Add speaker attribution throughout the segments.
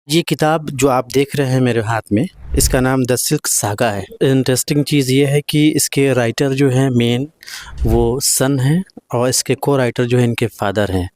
Speaker 1: ये किताब जो आप देख रहे हैं मेरे हाथ में, इसका नाम द सिल्क सागा है। इंटरेस्टिंग चीज़ ये है कि इसके राइटर जो हैं मेन वो सन हैं और इसके को-राइटर जो हैं इनके फादर हैं।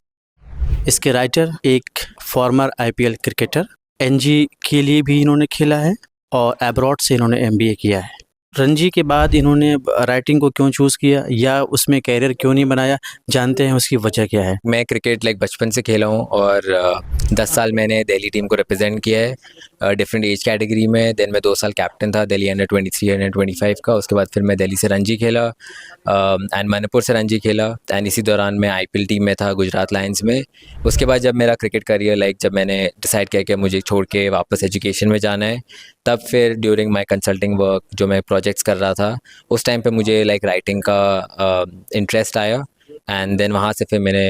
Speaker 1: इसके राइटर एक फॉर्मर आईपीएल क्रिकेटर, एनजी के लिए भी इन्होंने खेला है और अब्रॉड से इन्होंने एमबीए किया है। रणजी के बाद इन्होंने राइटिंग को क्यों चूज़ किया या उसमें कैरियर क्यों नहीं बनाया, जानते हैं उसकी वजह क्या है।
Speaker 2: मैं क्रिकेट बचपन से खेला हूँ और 10 साल मैंने दिल्ली टीम को रिप्रेजेंट किया है डिफरेंट एज कैटेगरी में। देन मैं 2 साल कैप्टन था दिल्ली अंडर 23 अंडर 25 का। उसके बाद फिर मैं दिल्ली से रणजी खेला एंड मणिपुर से रणजी खेला एंड इसी दौरान मैं आईपीएल टीम में था गुजरात लायंस में। उसके बाद जब मेरा क्रिकेट करियर जब मैंने डिसाइड किया कि मुझे छोड़ के वापस एजुकेशन में जाना है, तब फिर ड्यूरिंग माय कंसल्टिंग वर्क जो मैं प्रोजेक्ट्स कर रहा था उस टाइम पे मुझे राइटिंग का इंटरेस्ट आया एंड देन वहाँ से फिर मैंने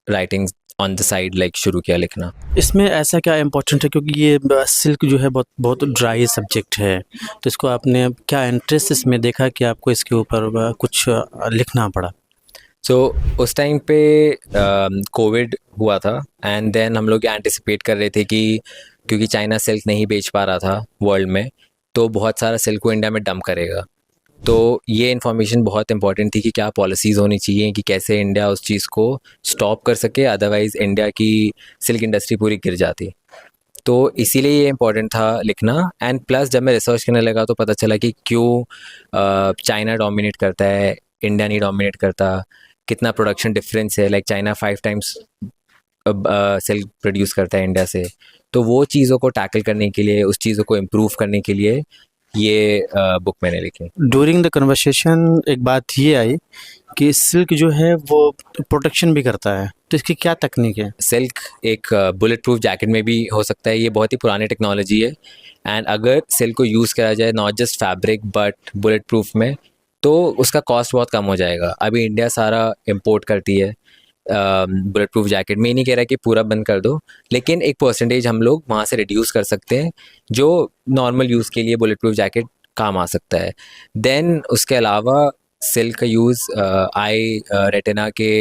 Speaker 2: राइटिंग ऑन द साइड शुरू किया लिखना।
Speaker 1: इसमें ऐसा क्या इम्पोर्टेंट है, क्योंकि ये सिल्क जो है बहुत बहुत ड्राई सब्जेक्ट है, तो इसको आपने क्या इंटरेस्ट इसमें देखा कि आपको इसके ऊपर कुछ लिखना पड़ा।
Speaker 2: सो उस टाइम पे कोविड हुआ था एंड देन हम लोग एंटिसिपेट कर रहे थे कि क्योंकि चाइना सिल्क नहीं बेच पा रहा था वर्ल्ड में, तो बहुत सारा सिल्क को इंडिया में डंप करेगा। तो ये इन्फॉर्मेशन बहुत इंपॉर्टेंट थी कि क्या पॉलिसीज़ होनी चाहिए कि कैसे इंडिया उस चीज़ को स्टॉप कर सके, अदरवाइज़ इंडिया की सिल्क इंडस्ट्री पूरी गिर जाती। तो इसीलिए ये इम्पॉर्टेंट था लिखना। एंड प्लस जब मैं रिसर्च करने लगा तो पता चला कि क्यों चाइना डोमिनेट करता है, इंडिया नहीं डोमिनेट करता, कितना प्रोडक्शन डिफरेंस है। चाइना 5 टाइम्स सिल्क प्रोड्यूस करता है इंडिया से। तो वो चीज़ों को टैकल करने के लिए, उस चीज़ों को इम्प्रूव करने के लिए ये बुक मैंने लिखी।
Speaker 1: ड्यूरिंग द कन्वर्सेशन एक बात ये आई कि सिल्क जो है वो प्रोटेक्शन भी करता है, तो इसकी क्या तकनीक है।
Speaker 2: सिल्क एक बुलेट प्रूफ जैकेट में भी हो सकता है। ये बहुत ही पुरानी टेक्नोलॉजी है एंड अगर सिल्क को यूज़ करा जाए not just fabric but bullet proof में, तो उसका कॉस्ट बहुत कम हो जाएगा। अभी इंडिया सारा इम्पोर्ट करती है बुलेट प्रूफ जैकेट। मैं नहीं कह रहा कि पूरा बंद कर दो, लेकिन एक परसेंटेज हम लोग वहाँ से रिड्यूस कर सकते हैं जो नॉर्मल यूज़ के लिए बुलेट प्रूफ जैकेट काम आ सकता है। देन उसके अलावा सिल्क का यूज़ आई रेटिना के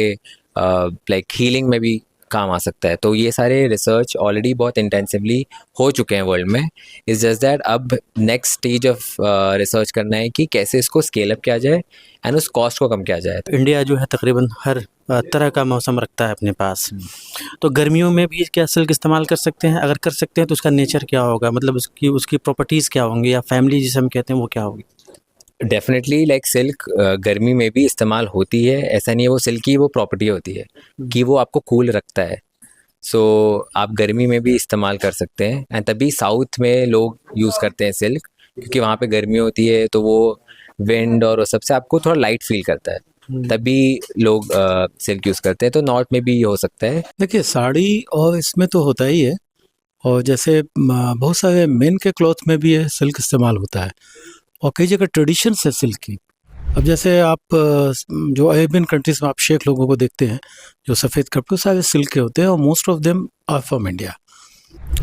Speaker 2: हीलिंग में भी काम आ सकता है। तो ये सारे रिसर्च ऑलरेडी बहुत इंटेंसिवली हो चुके हैं वर्ल्ड में। इट्स जस्ट दैट अब नेक्स्ट स्टेज ऑफ रिसर्च करना है कि कैसे इसको स्केल अप किया जाए एंड उस कॉस्ट को कम किया जाए।
Speaker 1: इंडिया जो है तकरीबन हर तरह का मौसम रखता है अपने पास, तो गर्मियों में भी क्या सिल्क इस्तेमाल कर सकते हैं? अगर कर सकते हैं तो उसका नेचर क्या होगा, मतलब उसकी उसकी प्रॉपर्टीज़ क्या होंगी या फैमिली जिसे हम कहते हैं वो क्या होगी।
Speaker 2: डेफिनेटली सिल्क गर्मी में भी इस्तेमाल होती है। ऐसा नहीं है, वो सिल्क की वो प्रॉपर्टी होती है कि वो आपको कूल रखता है। सो आप गर्मी में भी इस्तेमाल कर सकते हैं एंड तभी साउथ में लोग यूज़ करते हैं सिल्क, क्योंकि वहाँ पे गर्मी होती है तो वो विंड और सबसे आपको थोड़ा लाइट फील करता है, तभी लोग सिल्क यूज़ करते हैं। तो नॉर्थ में भी हो सकता है।
Speaker 3: देखिए, साड़ी और इसमें तो होता ही है, और जैसे बहुत सारे मेन के क्लॉथ में भी ये सिल्क इस्तेमाल होता है और कई जगह ट्रेडिशन है सिल्क की। अब जैसे आप जो अरेबियन कंट्रीज में आप शेख लोगों को देखते हैं जो सफ़ेद कपड़े सारे सिल्क के होते हैं और most of them are from India.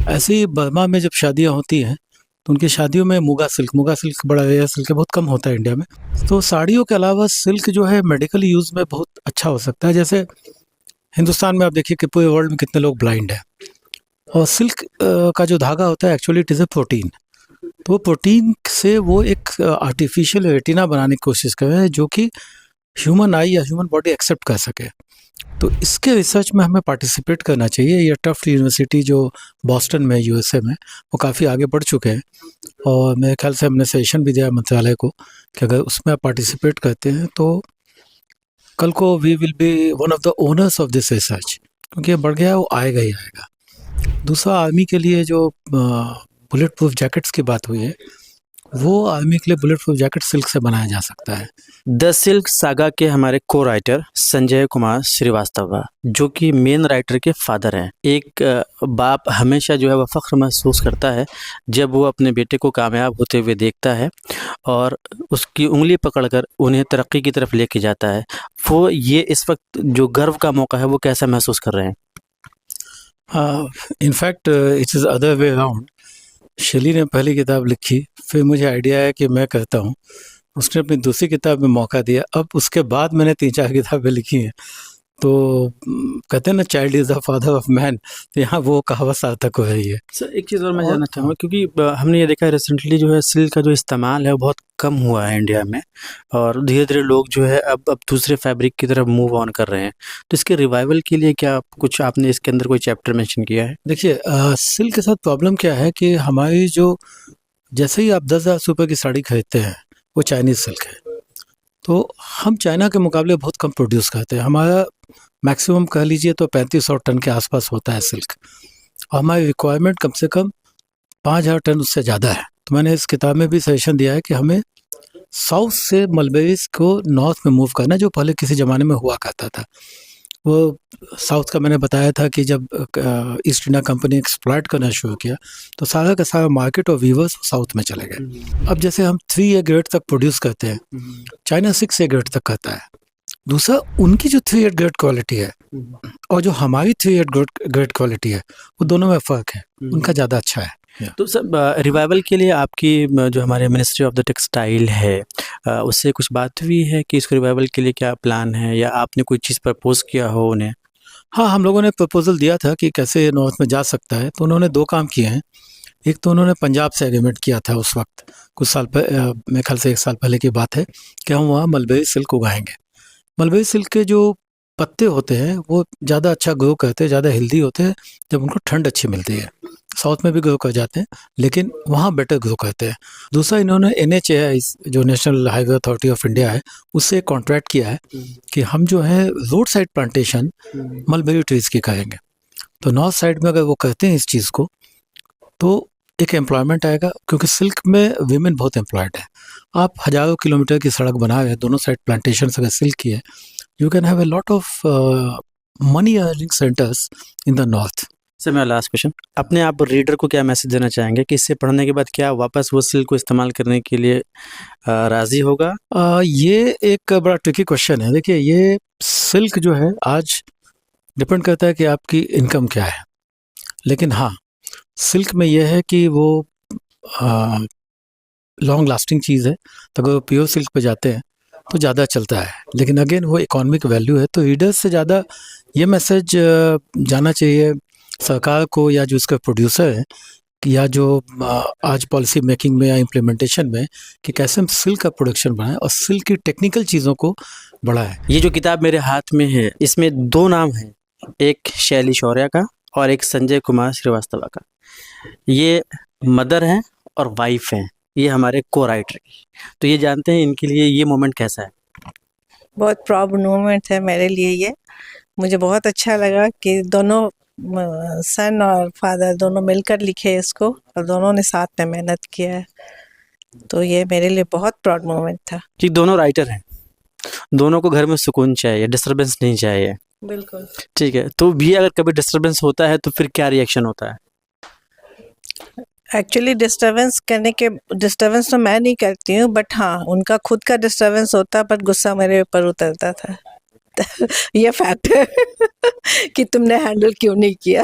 Speaker 3: ऐसे ही बर्मा में जब शादियाँ होती हैं तो उनकी शादियों में मुगा सिल्क बड़ा रेयर सिल्क है, बहुत कम होता है इंडिया में। तो साड़ियों के अलावा सिल्क जो है मेडिकल यूज़ में बहुत अच्छा हो सकता है। जैसे हिंदुस्तान में आप देखिए कि पूरे वर्ल्ड में कितने लोग ब्लाइंड हैं, और सिल्क का जो धागा होता है actually it is a protein. तो वो प्रोटीन से वो एक आर्टिफिशियल रेटिना बनाने की कोशिश कर रहे हैं जो कि ह्यूमन आई या ह्यूमन बॉडी एक्सेप्ट कर सके। तो इसके रिसर्च में हमें पार्टिसिपेट करना चाहिए। ये टफ्ट यूनिवर्सिटी जो बॉस्टन में यूएसए में, वो काफ़ी आगे बढ़ चुके हैं और मेरे ख्याल से हमने सजेशन भी दिया मंत्रालय को कि अगर उसमें आप पार्टिसिपेट करते हैं तो कल को we will be one of the owners of this research, क्योंकि ये बढ़ गया वो आएगा ही आएगा। दूसरा, आर्मी के लिए जो बुलेट प्रूफ जैकेट्स की बात हुई है, वो आर्मी के लिए बुलेट प्रूफ जैकेट सिल्क से बनाया जा सकता है।
Speaker 1: द सिल्क सागा के हमारे को राइटर संजय कुमार श्रीवास्तव, जो कि मेन राइटर के फादर हैं। एक बाप हमेशा जो है वह फ़ख्र महसूस करता है जब वो अपने बेटे को कामयाब होते हुए देखता है और उसकी उंगली पकड़कर उन्हें तरक्की की तरफ लेके जाता है। वो ये इस वक्त जो गर्व का मौका है वो कैसा महसूस कर रहे हैं?
Speaker 3: In fact it is other way around. Shelley ने पहली किताब लिखी, फिर मुझे आइडिया है कि मैं करता हूँ, उसने अपनी दूसरी किताब में मौका दिया, अब उसके बाद मैंने 3-4 किताबें लिखी हैं। तो कहते हैं ना child is the father of man, तो यहाँ वो कहावत सार्थक हो रही है।
Speaker 1: सर एक चीज़ और मैं
Speaker 3: और
Speaker 1: जानना चाहूँगा, क्योंकि हमने ये देखा है रिसेंटली जो है सिल्क का जो इस्तेमाल है वो बहुत कम हुआ है इंडिया में, और धीरे-धीरे लोग जो है अब दूसरे फैब्रिक की तरफ मूव ऑन कर रहे हैं। तो इसके रिवाइवल के लिए क्या कुछ आपने इसके अंदर कोई चैप्टर मेंशन किया है?
Speaker 3: देखिए सिल्क के साथ प्रॉब्लम क्या है कि हमारी जो, जैसे ही आप 10,000 रुपये की साड़ी खरीदते हैं वो चाइनीज़ सिल्क है, तो हम चाइना के मुकाबले बहुत कम प्रोड्यूस करते हैं। हमारा मैक्सिमम कह लीजिए तो 3500 टन के आसपास होता है सिल्क, और हमारी रिक्वायरमेंट कम से कम 5,000 टन उससे ज़्यादा है। तो मैंने इस किताब में भी सजेशन दिया है कि हमें साउथ से मलबेरीज को नॉर्थ में मूव करना, जो पहले किसी ज़माने में हुआ करता था। वो साउथ का मैंने बताया था कि जब ईस्ट इंडिया कंपनी एक्सप्लॉइट करना शुरू किया तो सारा का सारा मार्केट और वीवर्स साउथ में चले गए। अब जैसे हम 3A ग्रेड तक प्रोड्यूस करते हैं, चाइना 6A ग्रेड तक करता है। दूसरा, उनकी जो 3A ग्रेड क्वालिटी है और जो हमारी 3A ग्रेड क्वालिटी है, वो दोनों में फ़र्क है। उनका ज़्यादा अच्छा है।
Speaker 1: तो सर रिवाइवल के लिए आपकी जो हमारे मिनिस्ट्री ऑफ द टेक्सटाइल है उससे कुछ बात हुई है कि इसको रिवाइवल के लिए क्या प्लान है, या आपने कोई चीज़ प्रपोज किया हो उन्हें?
Speaker 3: हाँ, हम लोगों ने प्रपोजल दिया था कि कैसे नॉर्थ में जा सकता है, तो उन्होंने 2 काम किए हैं। एक तो उन्होंने पंजाब से एग्रीमेंट किया था उस वक्त, कुछ साल मेरे ख्याल से 1 साल पहले की बात है, कि हम वहाँ मलबेरी सिल्क उगाएंगे। मलबेरी सिल्क के जो पत्ते होते हैं वो ज़्यादा अच्छा ग्रो करते हैं, ज़्यादा हेल्दी होते हैं जब उनको ठंड अच्छी मिलती है। साउथ में भी ग्रो कर जाते हैं, लेकिन वहाँ बेटर ग्रो करते हैं। दूसरा, इन्होंने NHAI जो national highway authority of India है, उससे कॉन्ट्रैक्ट किया है कि हम जो है road side plantation mulberry trees की करेंगे। तो नॉर्थ साइड में अगर वो करते हैं इस चीज़ को, तो एक एम्प्लॉयमेंट आएगा, क्योंकि सिल्क में वीमेन बहुत एम्प्लॉयड है। आप हज़ारों किलोमीटर की सड़क बना रहे हैं, दोनों साइड प्लांटेशन अगर सिल्क की है, you can have a lot of money earning centers in the north.
Speaker 1: Sir मेरा लास्ट क्वेश्चन, अपने आप रीडर को क्या मैसेज देना चाहेंगे कि इससे पढ़ने के बाद क्या वापस वो सिल्क को इस्तेमाल करने के लिए राज़ी होगा?
Speaker 3: ये एक बड़ा ट्रिकी क्वेश्चन है। देखिए, ये सिल्क जो है आज डिपेंड करता है कि आपकी इनकम क्या है, लेकिन हाँ, सिल्क में ये है कि वो लॉन्ग लास्टिंग चीज़ है, तो अगर वो प्योर सिल्क पे जाते हैं तो ज़्यादा चलता है। लेकिन अगेन वो इकोनॉमिक वैल्यू है, तो रीडर्स से ज़्यादा ये मैसेज जाना चाहिए सरकार को, या जो इसका प्रोड्यूसर है, या जो आज पॉलिसी मेकिंग में या इम्प्लीमेंटेशन में, कि कैसे हम सिल्क का प्रोडक्शन बढ़ाएं और सिल्क की टेक्निकल चीज़ों को बढ़ाएं।
Speaker 1: ये जो किताब मेरे हाथ में है, इसमें 2 नाम हैं, एक शैली शौर्या का और एक संजय कुमार श्रीवास्तव का। ये मदर हैं और वाइफ हैं, ये हमारे को राइटर। तो ये जानते हैं इनके लिए ये मोमेंट कैसा है?
Speaker 4: बहुत प्राउड मोमेंट है मेरे लिए ये। मुझे बहुत अच्छा लगा कि दोनों सन और फादर दोनों मिलकर लिखे इसको, और दोनों ने साथ में मेहनत किया है, तो ये मेरे लिए बहुत प्राउड मोमेंट था।
Speaker 1: कि दोनों राइटर हैं, दोनों को घर में सुकून चाहिए, डिस्टर्बेंस नहीं चाहिए।
Speaker 4: बिल्कुल
Speaker 1: ठीक है, तो भी अगर कभी डिस्टर्बेंस होता है तो फिर क्या रिएक्शन होता है?
Speaker 4: एक्चुअली डिस्टर्बेंस तो मैं नहीं करती हूँ, बट हाँ, उनका खुद का डिस्टर्बेंस होता, बट गुस्सा मेरे ऊपर उतरता था। ये फैक्ट है कि तुमने हैंडल क्यों नहीं किया।